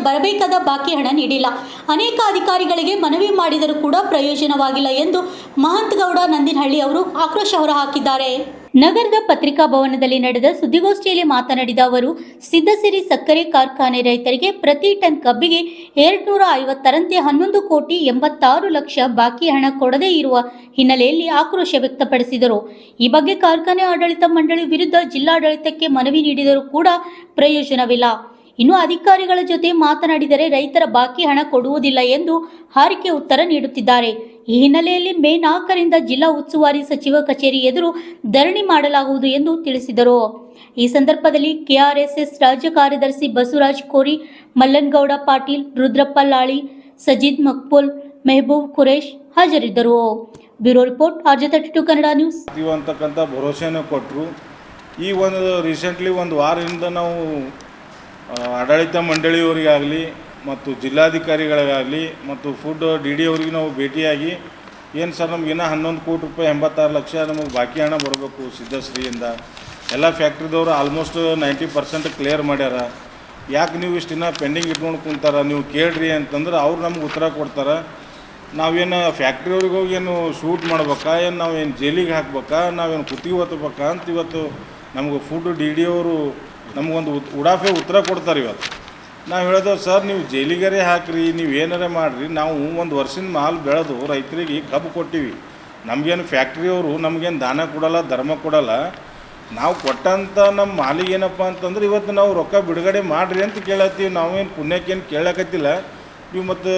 ಬರಬೇಕಾದ ಬಾಕಿ ಹಣ ನೀಡಿಲ್ಲ. ಅನೇಕ ಅಧಿಕಾರಿಗಳಿಗೆ ಮನವಿ ಮಾಡಿದರೂ ಕೂಡ ಪ್ರಯೋಜನವಾಗಿಲ್ಲ ಎಂದು ಮಹಂತಗೌಡ ನಂದಿನಹಳ್ಳಿ ಅವರು ಆಕ್ರೋಶ ಹೊರಹಾಕಿದ್ದಾರೆ. ನಗರದ ಪತ್ರಿಕಾ ಭವನದಲ್ಲಿ ನಡೆದ ಸುದ್ದಿಗೋಷ್ಠಿಯಲ್ಲಿ ಮಾತನಾಡಿದ ಅವರು, ಸಿದ್ದಸಿರಿ ಸಕ್ಕರೆ ಕಾರ್ಖಾನೆ ರೈತರಿಗೆ ಪ್ರತಿ ಟನ್ ಕಬ್ಬಿಗೆ 250ರಂತೆ 11,86,00,000 ಬಾಕಿ ಹಣ ಕೊಡದೇ ಇರುವ ಹಿನ್ನೆಲೆಯಲ್ಲಿ ಆಕ್ರೋಶ ವ್ಯಕ್ತಪಡಿಸಿದರು. ಈ ಬಗ್ಗೆ ಕಾರ್ಖಾನೆ ಆಡಳಿತ ಮಂಡಳಿ ವಿರುದ್ಧ ಜಿಲ್ಲಾಡಳಿತಕ್ಕೆ ಮನವಿ ನೀಡಿದರೂ ಕೂಡ ಪ್ರಯೋಜನವಿಲ್ಲ. ಇನ್ನು ಅಧಿಕಾರಿಗಳ ಜೊತೆ ಮಾತನಾಡಿದರೆ ರೈತರ ಬಾಕಿ ಹಣ ಕೊಡುವುದಿಲ್ಲ ಎಂದು ಹಾರಿಕೆ ಉತ್ತರ ನೀಡುತ್ತಿದ್ದಾರೆ. ಈ ಹಿನ್ನೆಲೆಯಲ್ಲಿ ಮೇ 4ರಿಂದ ಜಿಲ್ಲಾ ಉಸ್ತುವಾರಿ ಸಚಿವ ಕಚೇರಿ ಎದುರು ಧರಣಿ ಮಾಡಲಾಗುವುದು ಎಂದು ತಿಳಿಸಿದರು. ಈ ಸಂದರ್ಭದಲ್ಲಿ ಕೆಆರ್ಎಸ್ಎಸ್ ರಾಜ್ಯ ಕಾರ್ಯದರ್ಶಿ ಬಸವರಾಜ್ ಕೋರಿ, ಮಲ್ಲನಗೌಡ ಪಾಟೀಲ್, ರುದ್ರಪ್ಪ ಲಾಳಿ, ಸಜೀದ್ ಮಕ್ಬೂಲ್, ಮೆಹಬೂಬ್ ಖುರೇಶ್ ಹಾಜರಿದ್ದರು. Bureau report, RJ32 Kannada news. ಅಂತಕ್ಕಂಥ ಭರವಸೆಯನ್ನು ಕೊಟ್ಟರು. ಈ ಒಂದು ರೀಸೆಂಟ್ಲಿ ಒಂದು ವಾರದಿಂದ ನಾವು ಆಡಳಿತ ಮಂಡಳಿಯವರಿಗಾಗಲಿ ಮತ್ತು ಜಿಲ್ಲಾಧಿಕಾರಿಗಳಿಗಾಗಲಿ ಮತ್ತು ಫುಡ್ DD ಅವರಿಗೆ ನಾವು ಭೇಟಿಯಾಗಿ, ಏನು ಸರ್ ನಮಗಿನ್ನ 11 ಕೋಟಿ ರೂಪಾಯಿ 86 ಲಕ್ಷ ನಮಗೆ ಬಾಕಿ ಹಣ ಬರಬೇಕು ಸಿದ್ದಶ್ರೀಯಿಂದ, ಎಲ್ಲ ಫ್ಯಾಕ್ಟ್ರಿದವರು ಆಲ್ಮೋಸ್ಟ್ 90% ಕ್ಲಿಯರ್ ಮಾಡ್ಯಾರ, ಯಾಕೆ ನೀವು ಇಷ್ಟಿನ್ನ ಪೆಂಡಿಂಗ್ ಇಟ್ಕೊಂಡು ಕುಂತಾರ, ನೀವು ಕೇಳ್ರಿ ಅಂತಂದ್ರೆ ಅವ್ರು ನಮ್ಗೆ ಉತ್ತರ ಕೊಡ್ತಾರೆ. ನಾವೇನು ಫ್ಯಾಕ್ಟ್ರಿಯವ್ರಿಗೆ ಹೋಗಿ ಏನು ಶೂಟ್ ಮಾಡ್ಬೇಕಾ, ಏನು ನಾವೇನು ಜೈಲಿಗೆ ಹಾಕ್ಬೇಕಾ, ನಾವೇನು ಕುತ್ತಿಗೆ ಒತ್ತಬೇಕಾ ಅಂತ ಇವತ್ತು ನಮಗೆ ಫುಡ್ DD ಅವರು ನಮಗೊಂದು ಉಡಾಫೆ ಉತ್ತರ ಕೊಡ್ತಾರೆ. ಇವತ್ತು ನಾವು ಹೇಳೋದು, ಸರ್ ನೀವು ಜೈಲಿಗರೇ ಹಾಕಿರಿ, ನೀವು ಏನಾರೇ ಮಾಡಿರಿ, ನಾವು ಒಂದು ವರ್ಷದ ಮಾಲ್ ಬೆಳೆದು ರೈತರಿಗೆ ಕಬ್ಬು ಕೊಟ್ಟಿವಿ, ನಮಗೇನು ಫ್ಯಾಕ್ಟ್ರಿಯವರು ನಮಗೇನು ದಾನ ಕೊಡಲ್ಲ, ಧರ್ಮ ಕೊಡಲ್ಲ, ನಾವು ಕೊಟ್ಟಂಥ ನಮ್ಮ ಮಾಲಿಗೆ ಏನಪ್ಪ ಅಂತಂದ್ರೆ ಇವತ್ತು ನಾವು ರೊಕ್ಕ ಬಿಡುಗಡೆ ಮಾಡಿರಿ ಅಂತ ಕೇಳತ್ತೀವಿ. ನಾವೇನು ಪುಣ್ಯಕ್ಕೇನು ಕೇಳಕತ್ತಿಲ್ಲ. ನೀವು ಮತ್ತು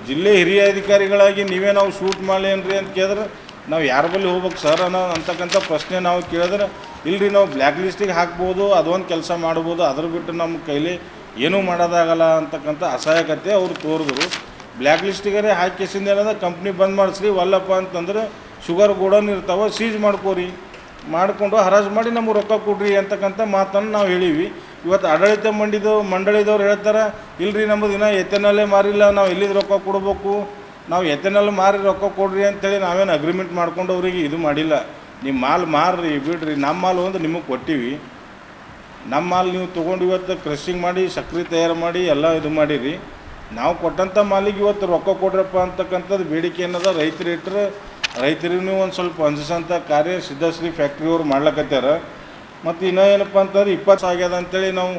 ಜಿಲ್ಲೆ ಹಿರಿಯ ಅಧಿಕಾರಿಗಳಾಗಿ ನೀವೇ ನಾವು ಶೂಟ್ ಮಾಡಲೇನ್ರಿ ಅಂತ ಕೇಳಿದ್ರೆ ನಾವು ಯಾರ ಬಳಿ ಹೋಗ್ಬೇಕು ಸರ್ ಅಂತಕ್ಕಂಥ ಪ್ರಶ್ನೆ ನಾವು ಕೇಳಿದ್ರೆ, ಇಲ್ಲರಿ ನಾವು ಬ್ಲ್ಯಾಕ್ ಲಿಸ್ಟಿಗೆ ಹಾಕ್ಬೋದು, ಅದೊಂದು ಕೆಲಸ ಮಾಡ್ಬೋದು, ಅದ್ರ ಬಿಟ್ಟು ನಮ್ಮ ಕೈಲಿ ಏನೂ ಮಾಡೋದಾಗಲ್ಲ ಅಂತಕ್ಕಂಥ ಅಸಹಾಯಕತೆ ಅವರು ತೋರಿದ್ರು. ಬ್ಲ್ಯಾಕ್ ಲಿಸ್ಟಿಗರೇ ಹಾಕಿಸಿಂದ ಏನದ ಕಂಪ್ನಿ ಬಂದ್ ಮಾಡಿಸ್ರಿ, ವಲ್ಲಪ್ಪ ಅಂತಂದ್ರೆ ಶುಗರ್ ಗೋಡನ್ ಇರ್ತಾವೆ, ಸೀಜ್ ಮಾಡ್ಕೋರಿ, ಮಾಡಿಕೊಂಡು ಹರಾಜು ಮಾಡಿ ನಮಗೆ ರೊಕ್ಕ ಕೊಡ್ರಿ ಅಂತಕ್ಕಂಥ ಮಾತನ್ನು ನಾವು ಹೇಳೀವಿ. ಇವತ್ತು ಆಡಳಿತ ಮಂಡಳಿದವ್ರು ಹೇಳ್ತಾರೆ, ಇಲ್ಲರಿ ನಮ್ಮದು ಇನ್ನೂ ಎಥೆನಲ್ಲೇ ಮಾರಿಲ್ಲ, ನಾವು ಎಲ್ಲಿದ್ದು ರೊಕ್ಕ ಕೊಡಬೇಕು, ನಾವು ಎಥೆನಲ್ ಮಾರಿ ರೊಕ್ಕ ಕೊಡ್ರಿ ಅಂತೇಳಿ ನಾವೇನು ಅಗ್ರಿಮೆಂಟ್ ಮಾಡ್ಕೊಂಡು ಅವರಿಗೆ ಇದು ಮಾಡಿಲ್ಲ. ನಿಮ್ಮ ಮಾಲ್ ಮಾರ್ರಿ ಬಿಡ್ರಿ, ನಮ್ಮ ಮಾಲ್ ಒಂದು ನಿಮಗೆ ಕೊಟ್ಟಿವಿ, ನಮ್ಮ ಮಾಲ್ ನೀವು ತೊಗೊಂಡು ಇವತ್ತು ಕ್ರಷಿಂಗ್ ಮಾಡಿ ಸಕ್ರೆ ತಯಾರು ಮಾಡಿ ಎಲ್ಲ ಇದು ಮಾಡಿರಿ, ನಾವು ಕೊಟ್ಟಂಥ ಮಾಲಿಗೆ ಇವತ್ತು ರೊಕ್ಕ ಕೊಡ್ರಪ್ಪ ಅಂತಕ್ಕಂಥದ್ದು ಬೇಡಿಕೆ ಏನದ ರೈತರು ಇಟ್ಟರೆ ರೈತರಿಗೂ ಒಂದು ಸ್ವಲ್ಪ ಹೊಂದಿಸೋಂಥ ಕಾರ್ಯ ಸಿದ್ದಶ್ರೀ ಫ್ಯಾಕ್ಟ್ರಿಯವ್ರು ಮಾಡ್ಲಕತ್ಯಾರ. ಮತ್ತು ಇನ್ನೂ ಏನಪ್ಪ ಅಂತಂದ್ರೆ 20 ಆಗ್ಯದ ಅಂತೇಳಿ ನಾವು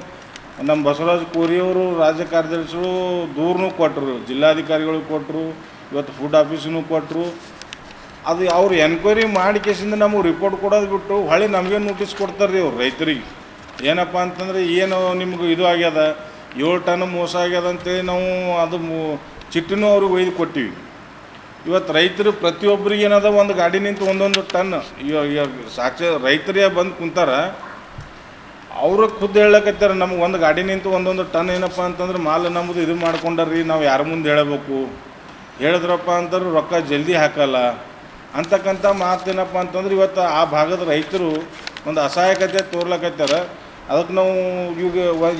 ನಮ್ಮ ಬಸವರಾಜ್ ಕೋರಿಯವರು ರಾಜ್ಯ ಕಾರ್ಯದರ್ಶಿಗಳು ದೂರನೂ ಕೊಟ್ಟರು, ಜಿಲ್ಲಾಧಿಕಾರಿಗಳು ಕೊಟ್ಟರು, ಇವತ್ತು ಫುಡ್ ಆಫೀಸಿನೂ ಕೊಟ್ಟರು. ಅದು ಅವ್ರು ಎನ್ಕ್ವೈರಿ ಮಾಡಿ ಕೇಸಿಂದ ನಮಗೆ ರಿಪೋರ್ಟ್ ಕೊಡೋದು ಬಿಟ್ಟು ಹೊಳ್ಳಿ ನಮಗೆ ನೋಟಿಸ್ ಕೊಡ್ತಾರೆ ರೀ ಅವ್ರು ರೈತರಿಗೆ. ಏನಪ್ಪ ಅಂತಂದರೆ ಏನು ನಿಮ್ಗೆ ಇದು ಆಗ್ಯದ 7 ಟನ್ ಮೋಸ ಆಗ್ಯದ ಅಂತೇಳಿ ನಾವು ಅದು ಚಿಟ್ಟಿನೂ ಅವ್ರಿಗೆ ಒಯ್ದು ಕೊಟ್ಟಿವಿ. ಇವತ್ತು ರೈತರು ಪ್ರತಿಯೊಬ್ಬರಿಗೆ ಏನದ ಒಂದು ಗಾಡಿ ನಿಂತು ಒಂದೊಂದು ಟನ್ ಸಾಕ್ಷಿ ರೈತರೇ ಬಂದು ಕುಂತಾರ, ಅವರು ಖುದ್ದು ಹೇಳಕತ್ತಾರೆ, ನಮ್ಗೆ ಒಂದು ಗಾಡಿ ನಿಂತು ಒಂದೊಂದು ಟನ್ ಏನಪ್ಪ ಅಂತಂದ್ರೆ ಮಾಲ್ ನಮ್ಮದು ಇದು ಮಾಡ್ಕೊಂಡಾರ್ರಿ, ನಾವು ಯಾರ ಮುಂದೆ ಹೇಳಬೇಕು, ಹೇಳಿದ್ರಪ್ಪ ಅಂತಂದ್ರೆ ರೊಕ್ಕ ಜಲ್ದಿ ಹಾಕಲ್ಲ ಅಂತಕ್ಕಂಥ ಮಾತೇನಪ್ಪ ಅಂತಂದ್ರೆ ಇವತ್ತು ಆ ಭಾಗದ ರೈತರು ಒಂದು ಅಸಹಾಯಕತೆ ತೋರ್ಲಕತ್ತಾರೆ. ಅದಕ್ಕೆ ನಾವು ಈಗ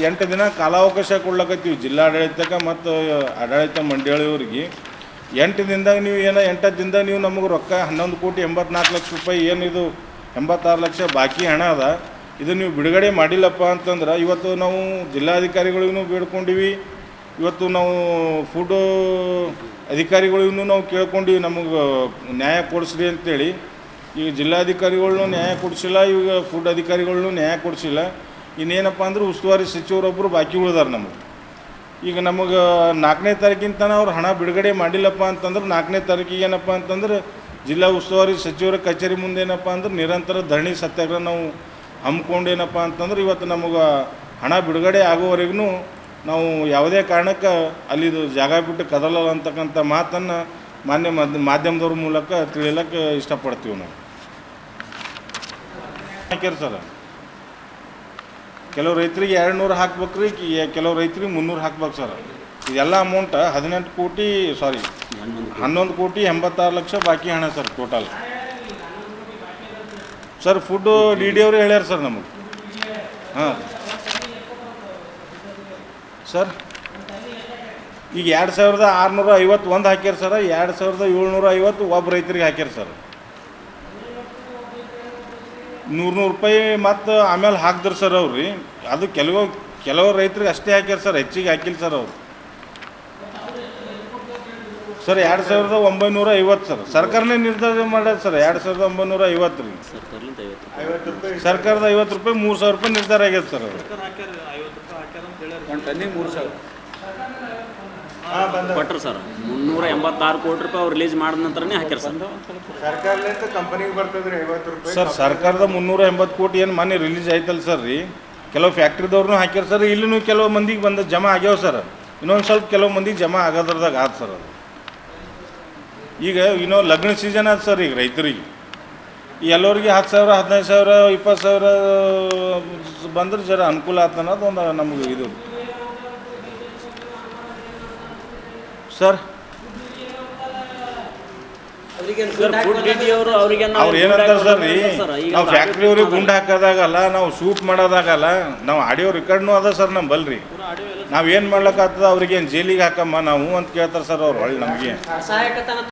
8 ದಿನ ಕಾಲಾವಕಾಶ ಕೊಡ್ಲಕತ್ತೀವಿ ಜಿಲ್ಲಾಡಳಿತಕ್ಕೆ ಮತ್ತು ಆಡಳಿತ ಮಂಡಳಿಯವರಿಗೆ. 8 ದಿನದಾಗ ನೀವು 8 ದಿನದಾಗ ನೀವು ನಮಗೆ ರೊಕ್ಕ 11,84,00,000 ರೂಪಾಯಿ ಏನಿದು 86 ಲಕ್ಷ ಬಾಕಿ ಹಣ ಅದ, ಇದು ನೀವು ಬಿಡುಗಡೆ ಮಾಡಿಲ್ಲಪ್ಪ ಅಂತಂದ್ರೆ ಇವತ್ತು ನಾವು ಜಿಲ್ಲಾಧಿಕಾರಿಗಳಿಗೂ ಬೇಡ್ಕೊಂಡಿವಿ, ಇವತ್ತು ನಾವು ಫುಡ್ ಅಧಿಕಾರಿಗಳಿಗೂ ನಾವು ಕೇಳ್ಕೊಂಡಿವಿ, ನಮಗೆ ನ್ಯಾಯ ಕೊಡಿಸ್ರಿ ಅಂತೇಳಿ. ಈಗ ಜಿಲ್ಲಾಧಿಕಾರಿಗಳನ್ನೂ ನ್ಯಾಯ ಕೊಡಿಸಿಲ್ಲ, ಈಗ ಫುಡ್ ಅಧಿಕಾರಿಗಳನ್ನೂ ನ್ಯಾಯ ಕೊಡಿಸಿಲ್ಲ. ಇನ್ನೇನಪ್ಪ ಅಂದ್ರೆ ಉಸ್ತುವಾರಿ ಸಚಿವರೊಬ್ಬರು ಬಾಕಿ ಉಳಿದಾರೆ ನಮಗೆ. ಈಗ ನಮಗೆ 4ನೇ ತಾರೀಕಿಂತ ಅವ್ರು ಹಣ ಬಿಡುಗಡೆ ಮಾಡಿಲ್ಲಪ್ಪ ಅಂತಂದ್ರೆ 4ನೇ ತಾರೀಕಿಗೆ ಏನಪ್ಪ ಅಂತಂದ್ರೆ ಜಿಲ್ಲಾ ಉಸ್ತುವಾರಿ ಸಚಿವರ ಕಚೇರಿ ಮುಂದೆ ಏನಪ್ಪ ಅಂದ್ರೆ ನಿರಂತರ ಧರಣಿ ಸತ್ಯಾಗ್ರಹ ನಾವು ಹಮ್ಮಿಕೊಂಡು ಏನಪ್ಪ ಅಂತಂದ್ರೆ ಇವತ್ತು ನಮಗೆ ಹಣ ಬಿಡುಗಡೆ ಆಗೋವರೆಗೂ ನಾವು ಯಾವುದೇ ಕಾರಣಕ್ಕೆ ಅಲ್ಲಿದು ಜಾಗ ಬಿಟ್ಟು ಕದಲಲ್ಲ ಅಂತಕ್ಕಂಥ ಮಾತನ್ನು ಮಾಧ್ಯಮದವ್ರ ಮೂಲಕ ತಿಳಿಯಲಿಕ್ಕೆ ಇಷ್ಟಪಡ್ತೀವಿ ನಾವು. ಹಾಕ್ಯಾರ ಸರ್, ಕೆಲವು ರೈತರಿಗೆ 200 ಹಾಕ್ಬೇಕ್ರಿ, ಕೆಲವು ರೈತರಿಗೆ 300 ಹಾಕ್ಬೇಕು ಸರ್. ಇದೆಲ್ಲ ಅಮೌಂಟ್ 11 ಕೋಟಿ 86 ಬಾಕಿ ಹಣ sir total. Sir food DD ಅವರು ಹೇಳ್ಯಾರ ಸರ್ ನಮಗೆ. ಹಾಂ ಸರ್, ಈಗ 2,651 ಹಾಕ್ಯಾರ ಸರ್, 2,750 ಒಬ್ಬ ರೈತರಿಗೆ ಹಾಕ್ಯಾರ ಸರ್. 100 ರೂಪಾಯಿ ಮತ್ತು ಆಮೇಲೆ ಹಾಕಿದ್ರು ಸರ್ ಅವ್ರಿ. ಅದು ಕೆಲವು ಕೆಲವು ರೈತರಿಗೆ ಅಷ್ಟೇ ಹಾಕ್ಯಾರ ಸರ್, ಹೆಚ್ಚಿಗೆ ಹಾಕಿಲ್ಲ ಸರ್ ಅವರು. ಸರ್ 2950 ಸರ್, ಸರ್ಕಾರನೇ ನಿರ್ಧಾರ ಮಾಡ್ಯಾರ ಸರ್. 2950 ರೀ ಸರ್ಕಾರದ 50 ರೂಪಾಯಿ, 3000 ರೂಪಾಯಿ ನಿರ್ಧಾರ ಆಗ್ಯದ ಸರ್ ಅದು. ಕೊಟ್ಟರು ಸರ್ 386 ಕೋಟಿ ರೂಪಾಯಿ ಅವ್ರು ರಿಲೀಸ್ ಮಾಡಿದ ನಂತರನೇ ಹಾಕ್ಯಾರ ಸರ್. ಸರ್ಕಾರದಿಂದ ಕಂಪನಿಗೆ ಬರ್ತದ್ರಿ 50 ರೂಪಾಯಿ. ಸರ್ ಸರ್ಕಾರದ 380 ಕೋಟಿ ಏನು ಮೊನ್ನೆ ರಿಲೀಸ್ ಆಯ್ತಲ್ಲ ಸರ್ ರೀ, ಕೆಲವು ಫ್ಯಾಕ್ಟ್ರಿದವ್ರನ್ನೂ ಹಾಕ್ಯಾರ ಸರ್. ಇಲ್ಲೂ ಕೆಲವು ಮಂದಿಗೆ ಬಂದ ಜಮಾ ಆಗ್ಯಾವ ಸರ್. ಇನ್ನೊಂದು ಸ್ವಲ್ಪ ಕೆಲವು ಮಂದಿಗೆ ಜಮಾ ಆಗೋದ್ರದಾಗ ಆದ ಸರ್ ಅದು. ಈಗ ಲಗ್ನ ಸೀಸನ್ ಆದ ಸರ್ ಈಗ ರೈತರಿಗೆ. ಎಲ್ಲರಿಗೆ 10,000, 15,000, 20,000 ಬಂದ್ರೆ ಜರ ಅನುಕೂಲ ಆತ ಅನ್ನೋದು ಒಂದು ನಮಗೆ ಇದು ಸರ್. ಫುಡ್ ಡಿಟಿ ಅವರು ಅವ್ರಿಗೆ ಅವ್ರು ಏನಂತಾರೆ ಸರ್ ರೀ, ನಾವು ಫ್ಯಾಕ್ಟ್ರಿ ಅವ್ರಿಗೆ ಗುಂಡು ಹಾಕೋದಾಗಲ್ಲ, ನಾವು ಶೂಟ್ ಮಾಡೋದಾಗಲ್ಲ, ನಾವು ಆಡಿಯೋ ರೆಕಾರ್ಡ್ನೂ ಅದ ಸರ್ ನಮ್ಮ ಬಲ್ರಿ. ನಾವು ಏನು ಮಾಡ್ಲಿಕ್ಕಾಗ್ತದ, ಅವ್ರಿಗೆ ಏನು ಜೈಲಿಗೆ ಹಾಕಮ್ಮ ನಾವು ಅಂತ ಕೇಳ್ತಾರೆ ಸರ್ ಅವ್ರು. ಹೊಳ್ಳಿ ನಮಗೆ